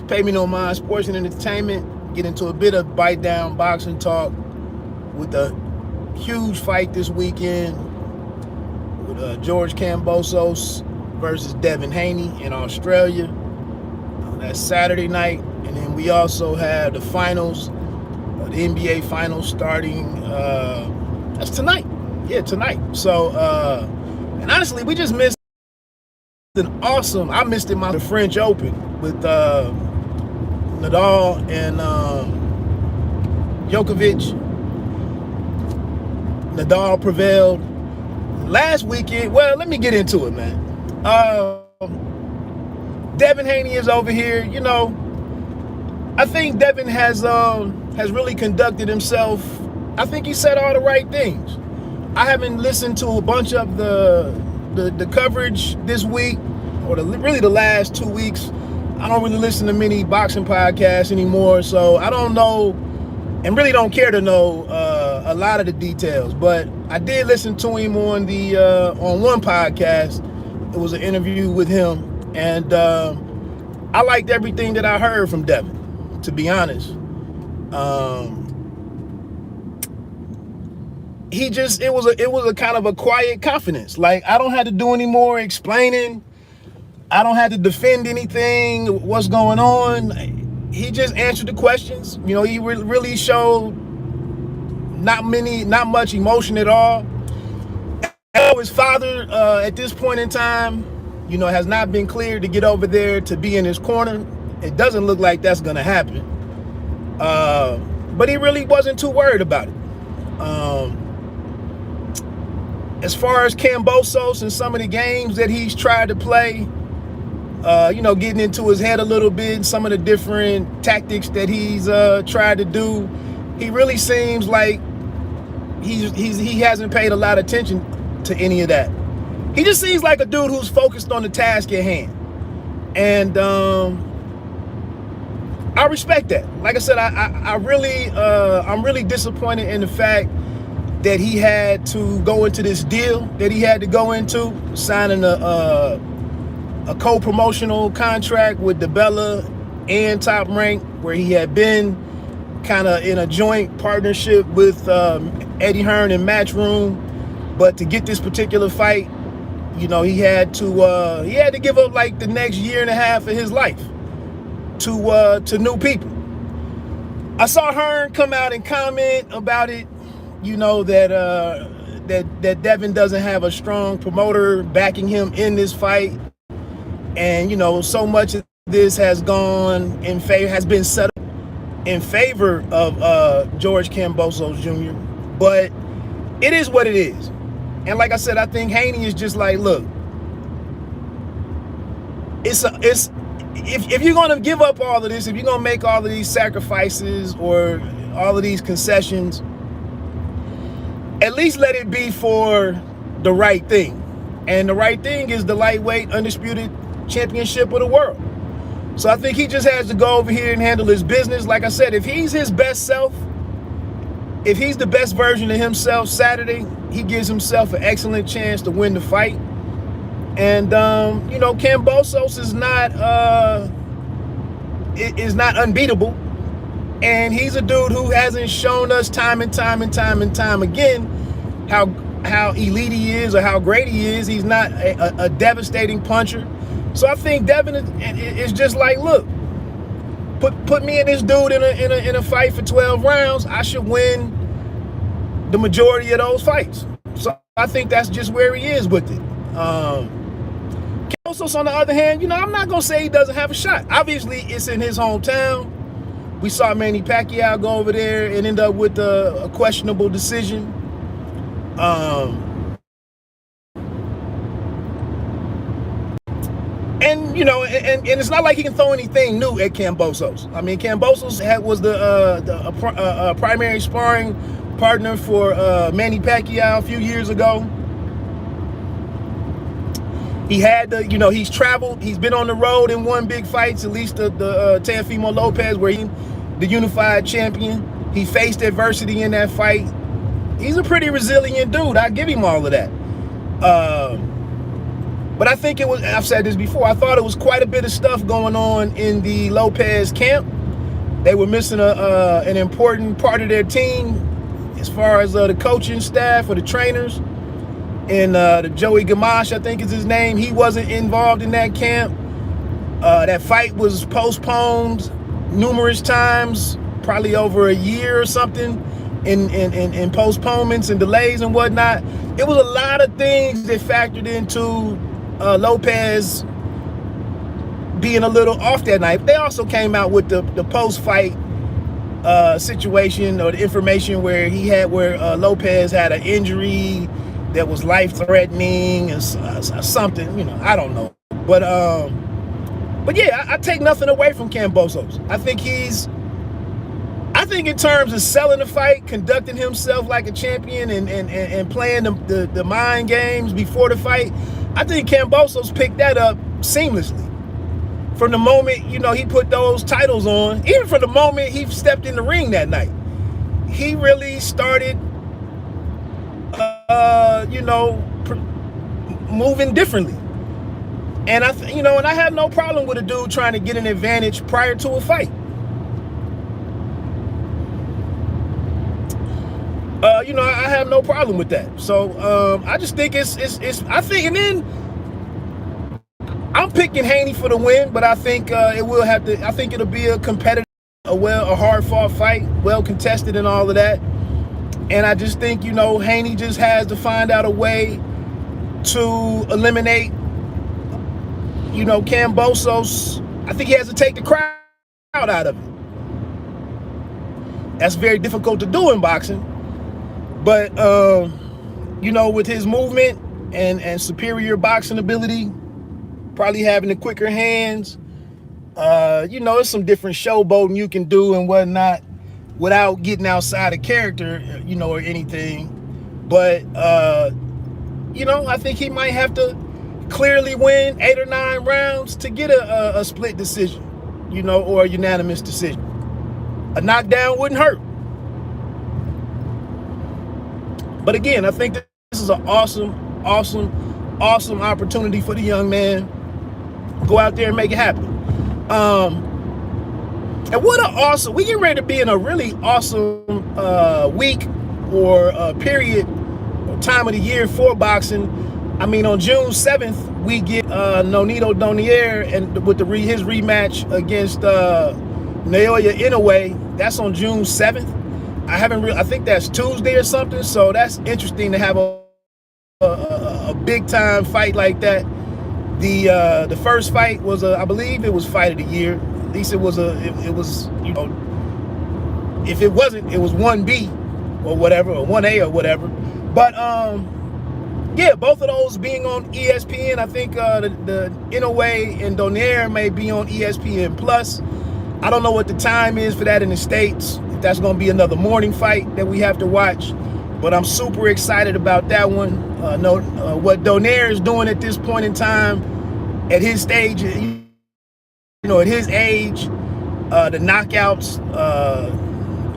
Pay me no mind, sports and entertainment. Get into a bit of bite down boxing talk with a huge fight this weekend with George Kambosos versus Devin Haney in Australia. That's Saturday night, and then we also have the finals, the NBA finals starting. That's tonight. Yeah, tonight. So, and honestly, we just missed an awesome. I missed it, the French Open with Nadal and Djokovic. Nadal prevailed last weekend. Well, let me get into it, man. Devin Haney is over here. You know, I think Devin has really conducted himself. I think he said all the right things. I haven't listened to a bunch of the coverage this week, or really the last 2 weeks. I don't really listen to many boxing podcasts anymore, so I don't know and really don't care to know a lot of the details. But I did listen to him on one podcast. It was an interview with him, and I liked everything that I heard from Devin, to be honest. It was a kind of a quiet confidence. Like, I don't have to do any more explaining. I don't have to defend anything, what's going on. He just answered the questions. You know, he really showed not much emotion at all. His father, at this point in time, you know, has not been cleared to get over there to be in his corner. It doesn't look like that's going to happen. But he really wasn't too worried about it. As far as Kambosos and some of the games that he's tried to play, you know, getting into his head a little bit, some of the different tactics that he's tried to do, he really seems like he hasn't paid a lot of attention to any of that. He just seems like a dude who's focused on the task at hand. And I respect that. Like I said, I'm really disappointed in the fact that he had to go into this deal that he had to go into, signing a co-promotional contract with DeBella and Top Rank, where he had been kind of in a joint partnership with Eddie Hearn and Matchroom. But to get this particular fight, you know, he had to give up like the next year and a half of his life to new people. I saw Hearn come out and comment about it, you know, that Devin doesn't have a strong promoter backing him in this fight. And, you know, so much of this has been set up in favor of George Kambosos Jr. But it is what it is. And like I said, I think Haney is just like, look, if you're going to give up all of this, if you're going to make all of these sacrifices or all of these concessions, at least let it be for the right thing. And the right thing is the lightweight undisputed championship of the world. So I think he just has to go over here and handle his business. Like I said, if he's his best self, if he's the best version of himself Saturday, he gives himself an excellent chance to win the fight. And you know, Kambosos is not unbeatable. And he's a dude who hasn't shown us time and time again how elite he is or how great he is. He's not a devastating puncher. So I think Devin is just like, look, put me and this dude in a fight for 12 rounds. I should win the majority of those fights. So I think that's just where he is with it. Kambosos, on the other hand, you know, I'm not gonna say he doesn't have a shot. Obviously, it's in his hometown. We saw Manny Pacquiao go over there and end up with a questionable decision. And you know, and it's not like he can throw anything new at Kambosos. I mean, Kambosos was the primary sparring partner for Manny Pacquiao a few years ago. He had you know, he's traveled, he's been on the road and won big fights, at least the Teofimo Lopez, where he the unified champion. He faced adversity in that fight. He's a pretty resilient dude. I give him all of that. But I think it was, I've said this before, I thought it was quite a bit of stuff going on in the Lopez camp. They were missing an important part of their team as far as the coaching staff or the trainers. And the Joey Gamache, I think is his name, he wasn't involved in that camp. That fight was postponed numerous times, probably over a year or something, in postponements and delays and whatnot. It was a lot of things that factored into Lopez being a little off that night. They also came out with the post-fight situation or the information where Lopez had an injury that was life-threatening and something, you know, I don't know. But yeah, I take nothing away from Kambosos. I think in terms of selling the fight, conducting himself like a champion and playing the mind games before the fight, I think Kambosos picked that up seamlessly. From the moment, you know, he put those titles on, even from the moment he stepped in the ring that night, he really started, you know, moving differently. And I have no problem with a dude trying to get an advantage prior to a fight. You know, I have no problem with that. So I just think I think, and then I'm picking Haney for the win, but I think I think it'll be a competitive, a hard fought fight, well contested and all of that. And I just think, you know, Haney just has to find out a way to eliminate, you know, Kambosos. I think he has to take the crowd out of it. That's very difficult to do in boxing. But, you know, with his movement and superior boxing ability, probably having the quicker hands, you know, there's some different showboating you can do and whatnot without getting outside of character, you know, or anything. But, you know, I think he might have to clearly win 8 or 9 rounds to get a split decision, you know, or a unanimous decision. A knockdown wouldn't hurt. But again, I think this is an awesome opportunity for the young man. Go out there and make it happen. And what an awesome, we get ready to be in a really awesome week or period or time of the year for boxing. I mean, on June 7th, we get Nonito Donaire and with his rematch against Naoya Inoue. That's on June 7th. I think that's Tuesday or something. So that's interesting to have a big time fight like that. The first fight was I believe it was fight of the year. At least it was you know, if it wasn't, it was 1B or whatever, or 1A or whatever. But yeah, both of those being on ESPN. I think the Inoue and Donaire may be on ESPN Plus. I don't know what the time is for that in the States. If that's going to be another morning fight that we have to watch. But I'm super excited about that one. What Donaire is doing at this point in time, at his stage, you know, at his age, the knockouts,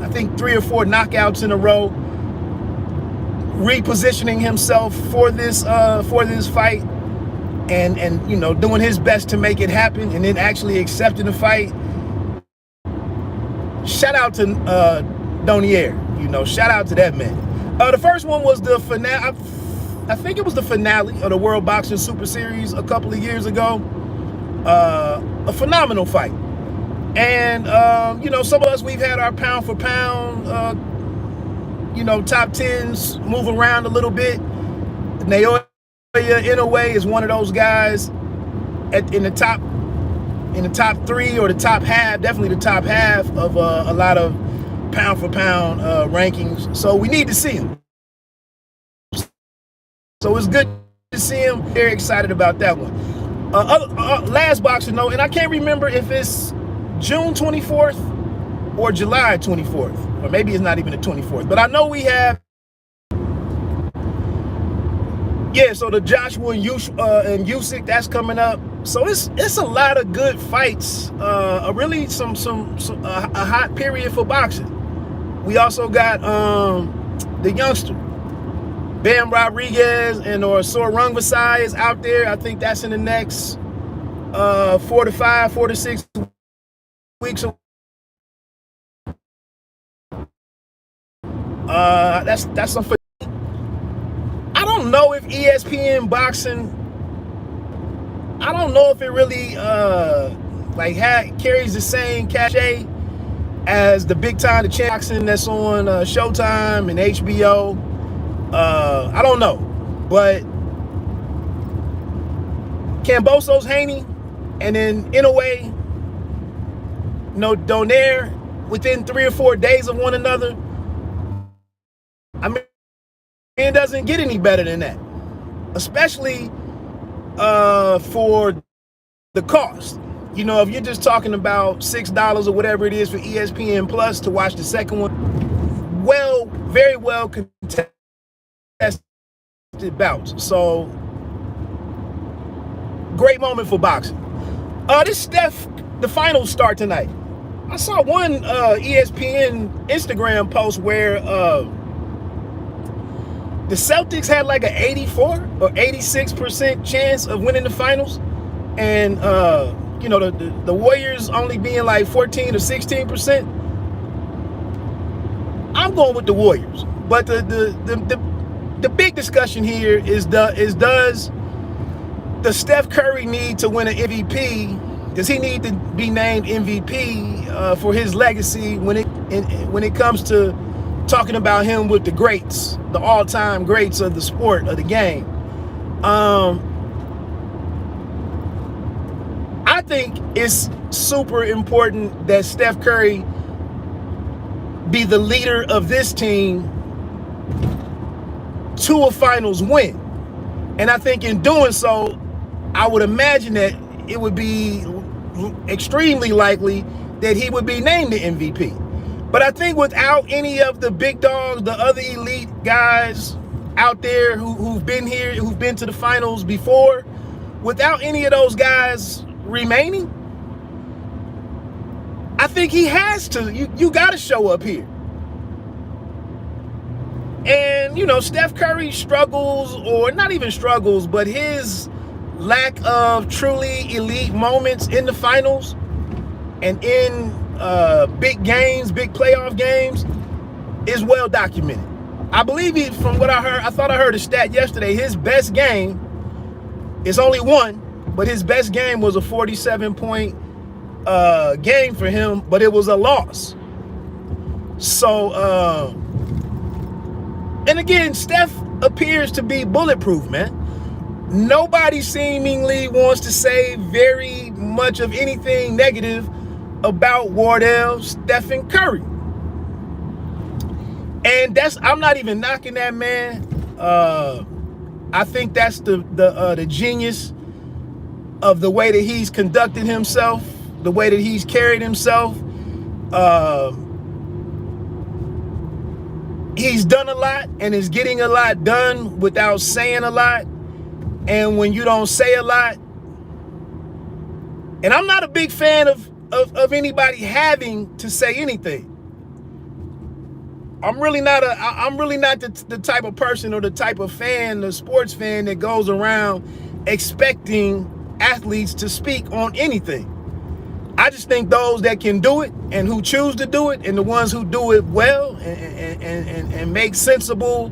I think 3 or 4 knockouts in a row, repositioning himself for this fight, and you know, doing his best to make it happen, and then actually accepting the fight. Shout out to Donaire, you know, shout out to that man. The first one was the finale. I think it was the finale of the World Boxing Super Series a couple of years ago. A phenomenal fight. And, you know, some of us, we've had our pound for pound, you know, top 10s move around a little bit. Naoya Inoue is one of those guys in the top 3 or the top half, definitely the top half of a lot of pound for pound rankings. So we need to see him. So it's good to see him. Very excited about that one. Last boxing note, and I can't remember if it's June 24th or July 24th, or maybe it's not even the 24th, but I know we have, yeah, so the Joshua and Usyk, that's coming up. So it's a lot of good fights, really a hot period for boxing. We also got the youngster, Bam Rodriguez and or Sorung Vasai is out there. I think that's in the next 4 to 6 weeks. That's something. I don't know if ESPN boxing. I don't know if it really carries the same cachet as the big time, the boxing that's on Showtime and HBO. I don't know, but Kambosos-Haney and then in a way, Donaire within 3 or 4 days of one another. I mean, it doesn't get any better than that, especially for the cost. If you're just talking about $6 or whatever it is for ESPN Plus to watch the second one, very well contested bouts. So great moment for boxing. This Steph, the finals start tonight. I saw one ESPN Instagram post where the Celtics had like an 84 or 86% chance of winning the finals, and the Warriors only being like 14 or 16%. I'm going with the Warriors, but the big discussion here is does the Steph Curry need to win an MVP? Does he need to be named MVP for his legacy when it comes to talking about him with the greats, the all-time greats of the sport, of the game? I think it's super important that Steph Curry be the leader of this team to a finals win. And I think in doing so, I would imagine that it would be extremely likely that he would be named the MVP. But I think without any of the big dogs, the other elite guys out there who've been here, who've been to the finals before, without any of those guys remaining, I think he has to. You got to show up here. And, Steph Curry struggles, or not even struggles, but his lack of truly elite moments in the finals and in big games, big playoff games, is well documented. I believe from what I heard, I thought I heard a stat yesterday, his best game is only one, but his best game was a 47-point game for him, but it was a loss. So, and again, Steph appears to be bulletproof, man. Nobody seemingly wants to say very much of anything negative about Wardell, Stephen Curry. And I'm not even knocking that man. I think that's the genius of the way that he's conducted himself, the way that he's carried himself. He's done a lot and is getting a lot done without saying a lot. And when you don't say a lot, and I'm not a big fan of anybody having to say anything. I'm really not the type of person or the type of fan, the sports fan that goes around expecting athletes to speak on anything. I just think those that can do it and who choose to do it, and the ones who do it well and make sensible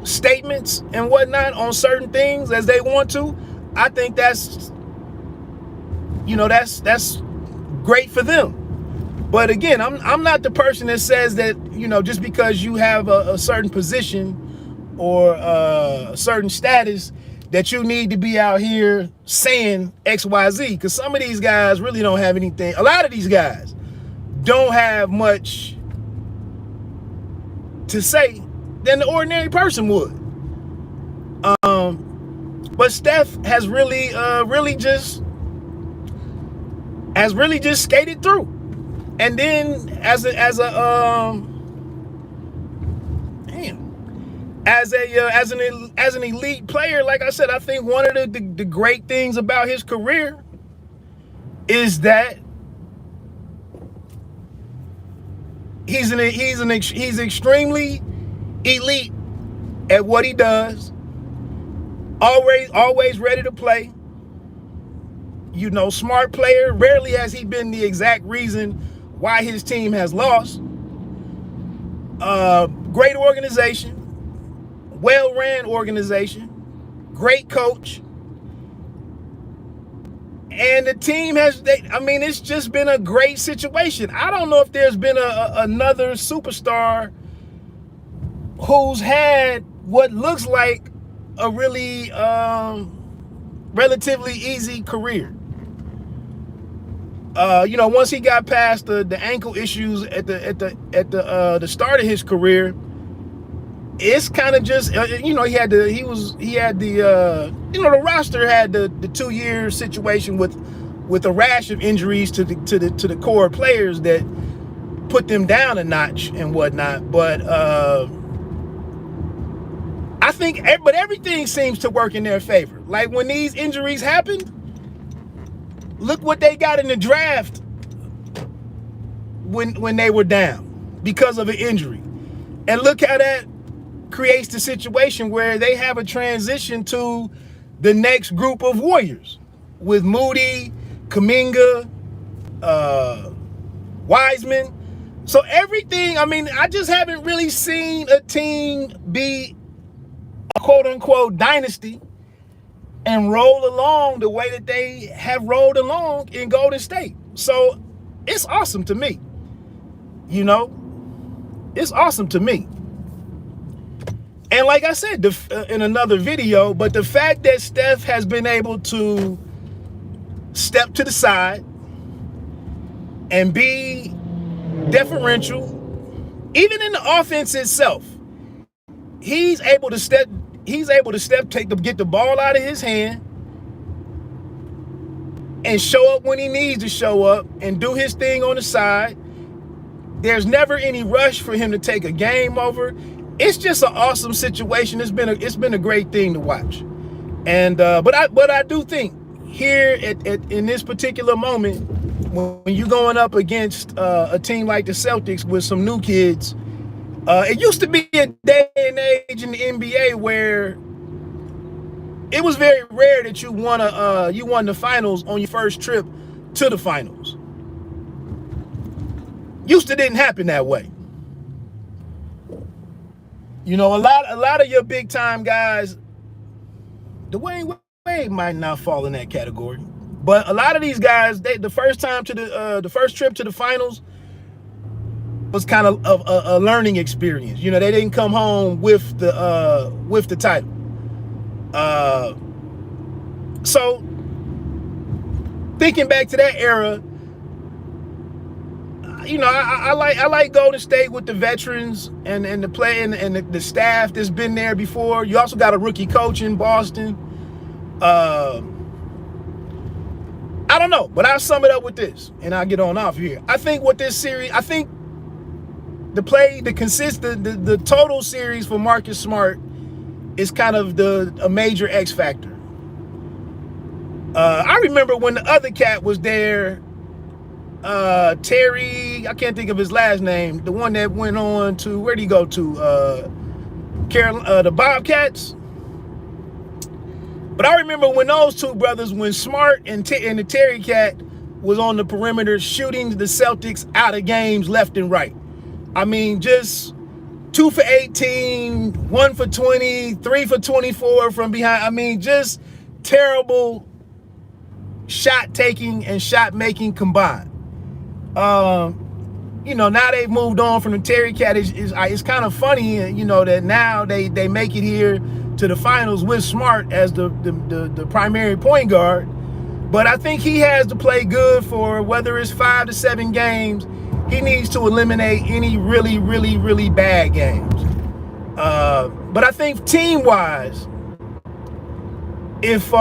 statements and whatnot on certain things as they want to, I think that's great for them. But again, I'm not the person that says that, just because you have a certain position or a certain status that you need to be out here saying XYZ, because some of these guys really don't have anything. A lot of these guys don't have much to say than the ordinary person would. But Steph has really just skated through. And then as an elite player, like I said, I think one of the great things about his career is that he's extremely elite at what he does. Always ready to play. You know, smart player. Rarely has he been the exact reason why his team has lost. Great organization, well-ran organization, great coach. And the team it's just been a great situation. I don't know if there's been another superstar who's had what looks like a really relatively easy career. Once he got past the ankle issues at the start of his career, it's kind of just the roster had the 2-year situation with a rash of injuries to the core players that put them down a notch and whatnot. But but everything seems to work in their favor. Like when these injuries happened, look what they got in the draft when they were down because of an injury. And look how that creates the situation where they have a transition to the next group of warriors with Moody, Kuminga, Wiseman. So everything, I just haven't really seen a team be a quote-unquote dynasty and roll along the way that they have rolled along in Golden State. So it's awesome to me. It's awesome to me. And like I said in another video, but the fact that Steph has been able to step to the side and be deferential, even in the offense itself, he's able to step, get the ball out of his hand and show up when he needs to show up and do his thing on the side. There's never any rush for him to take a game over. It's just an awesome situation. It's been a great thing to watch. And but I do think here in this particular moment, when you're going up against a team like the Celtics with some new kids, it used to be a day and age in the NBA where it was very rare that you won the finals on your first trip to the finals. Used to didn't happen that way. A lot of your big time guys, Dwayne Wade might not fall in that category, but a lot of these guys, the first trip to the finals was kind of a learning experience. They didn't come home with the title. So thinking back to that era, I like Golden State with the veterans and the play and the staff that's been there before. You also got a rookie coach in Boston. I don't know, but I'll sum it up with this, and I'll get on off here. I think with this series, the total series for Marcus Smart is kind of a major X factor. I remember when the other cat was there. Terry, I can't think of his last name. The one that went on to, where'd he go to? The Bobcats. But I remember when those two brothers, when Smart and the Terry cat was on the perimeter shooting the Celtics out of games left and right. Just 2 for 18, 1 for 20, 3 for 24 from behind. Just terrible shot taking and shot making combined. Now they've moved on from the Terry cat. It's kind of funny, that now they make it here to the finals with Smart as the primary point guard. But I think he has to play good for whether it's 5 to 7 games. He needs to eliminate any really, really, really bad games. But I think team-wise, if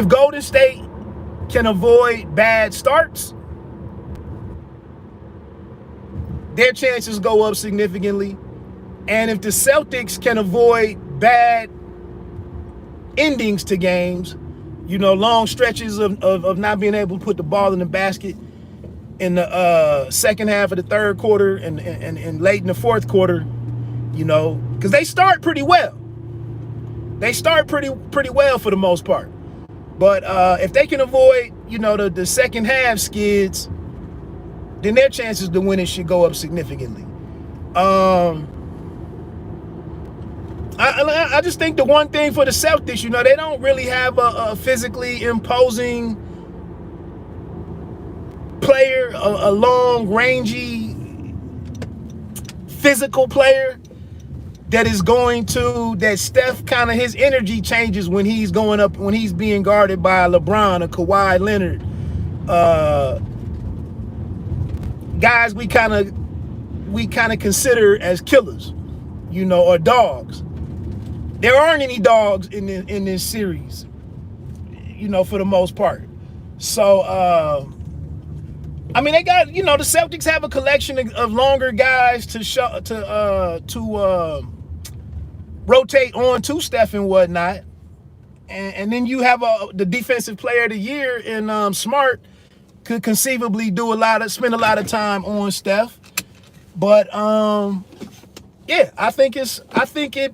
Golden State can avoid bad starts, their chances go up significantly. And if the Celtics can avoid bad endings to games, long stretches of not being able to put the ball in the basket in the second half of the third quarter and late in the fourth quarter, you know, because they start pretty well. They start pretty well for the most part. But if they can avoid, you know, the second half skids, then their chances to win it should go up significantly. I just think the one thing for the Celtics, you know, they don't really have a physically imposing player, a long, rangy, physical player that is going to, that Steph kind of, his energy changes when he's going up, when he's being guarded by LeBron or Kawhi Leonard. Guys we kind of consider as killers, you know, or dogs. There aren't any dogs in this series, you know, for the most part. So, I mean, they got, you know, the Celtics have a collection of longer guys to rotate on to Steph and whatnot, and then you have the defensive player of the year in Smart could conceivably spend a lot of time on Steph, but yeah, I think it.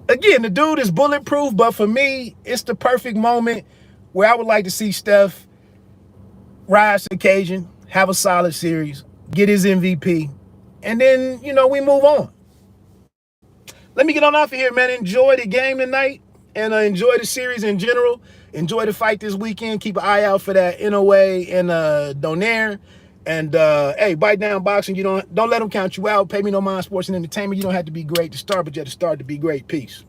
Again, the dude is bulletproof, but for me, it's the perfect moment where I would like to see Steph rise to the occasion, have a solid series, get his MVP, and then, you know, we move on. Let me get on off of here, man. Enjoy the game tonight, and enjoy the series in general. Enjoy the fight this weekend. Keep an eye out for that NOA and Donaire. And hey, Bite Down Boxing. You don't let them count you out. Pay me no mind, sports and entertainment. You don't have to be great to start, but you have to start to be great. Peace.